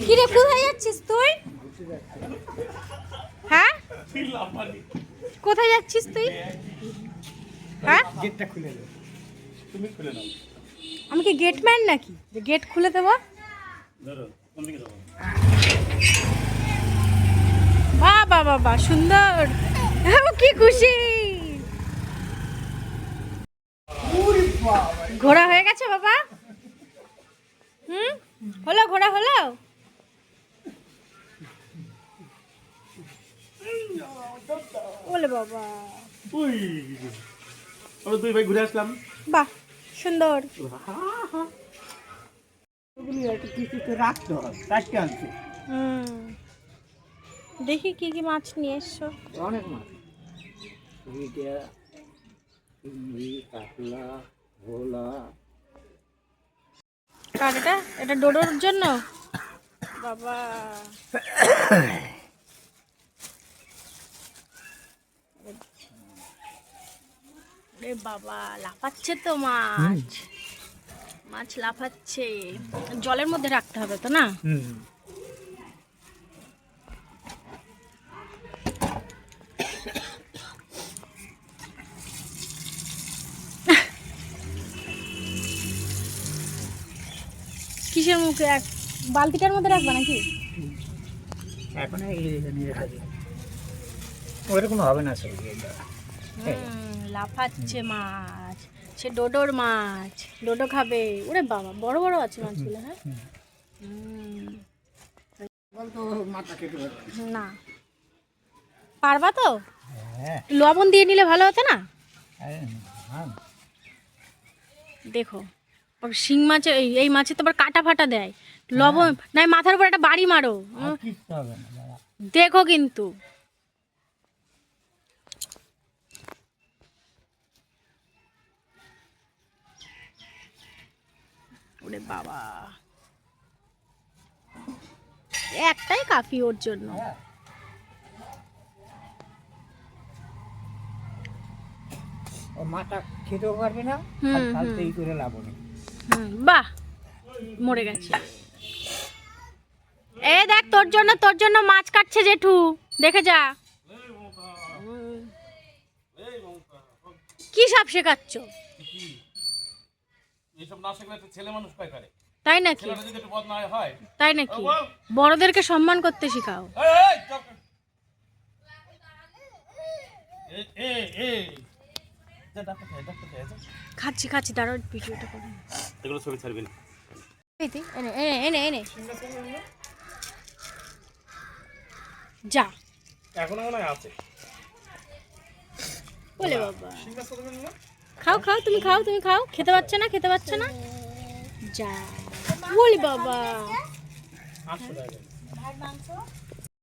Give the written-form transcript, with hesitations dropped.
কি রে, কোথায় যাচ্ছিস তুই? হ্যাঁ, কোথায় যাচ্ছিস তুই? হ্যাঁ, গেটটা খুলে দাও, তুমি খুলে নাও। আমি কি গেটম্যান নাকি যে গেট খুলে দেবো? ধরো, কোন দিকে যাবো? বাহ বাহ বাহ বাহ, সুন্দর। কি খুশি। ঘোড়া হয়ে গেছে বাবা? হলো, ঘোড়া হলো। বলে বাবা, উই, আমরা দুই ভাই ঘুরে আসলাম। বাহ সুন্দর। ওগুলি একটা কিছুতে রাখতে হয়, কাটতে আনছে। দেখি কি কি মাছ নিয়ে এসছো। অনেক মাছ, এটা চিংড়ি, কাতলা, ভোলা। কার এটা? এটা ডোডোর জন্য বাবা। রে বাবা, লাফাচ্ছে তো মাছ। মাছ লাফাচ্ছে। জলের মধ্যে রাখতে হবে তো না? কিসের মুখে? এক বালতিটার মধ্যে রাখবা নাকি? এখন ওরকম হবে না সব। লাফাচ্ছে মাছ, সে ডোডোর মাছ। ডোডো খাবে। ওরে বাবা, বড় বড় আছে মাছগুলো। হ্যাঁ, না পারবা তো? লবণ দিয়ে নিলে ভালো হতো না? দেখো, ওর শিং মাছে, এই মাছে তো আবার কাটা ফাটা দেয়। লবণ নাই, মাথার উপর একটা বাড়ি মারো। দেখো কিন্তু। ওরে বাবা, একটাই কাফি ওর জন্য। ও মাটা খেতেও পারবে না, ফালতেই করে লাভ নেই। বাহ, মরে গেছে। এ দেখ, তোর জন্য মাছ কাটছে জেঠু, দেখে যা। কি সাপ শেখাচ্ছ? এইসব না শিখলে একটা ছেলে মানুষ পায় করে। তাই নাকি? ছেলেটা যদি একটু বদনা হয়। তাই নাকি? বড়দেরকে সম্মান করতে শেখাও। খাচ্ছি, দাঁড়াও, ভিডিওটা করুন। এগুলো ছবি ছাড়বি না। এনে এনে এনে এনে যা। এখনো মনে হয় আছে। বলে বাবা, খাও, তুমি খাও। খেতে পাচ্ছে না। যা, বলি বাবা। 800 টাকা।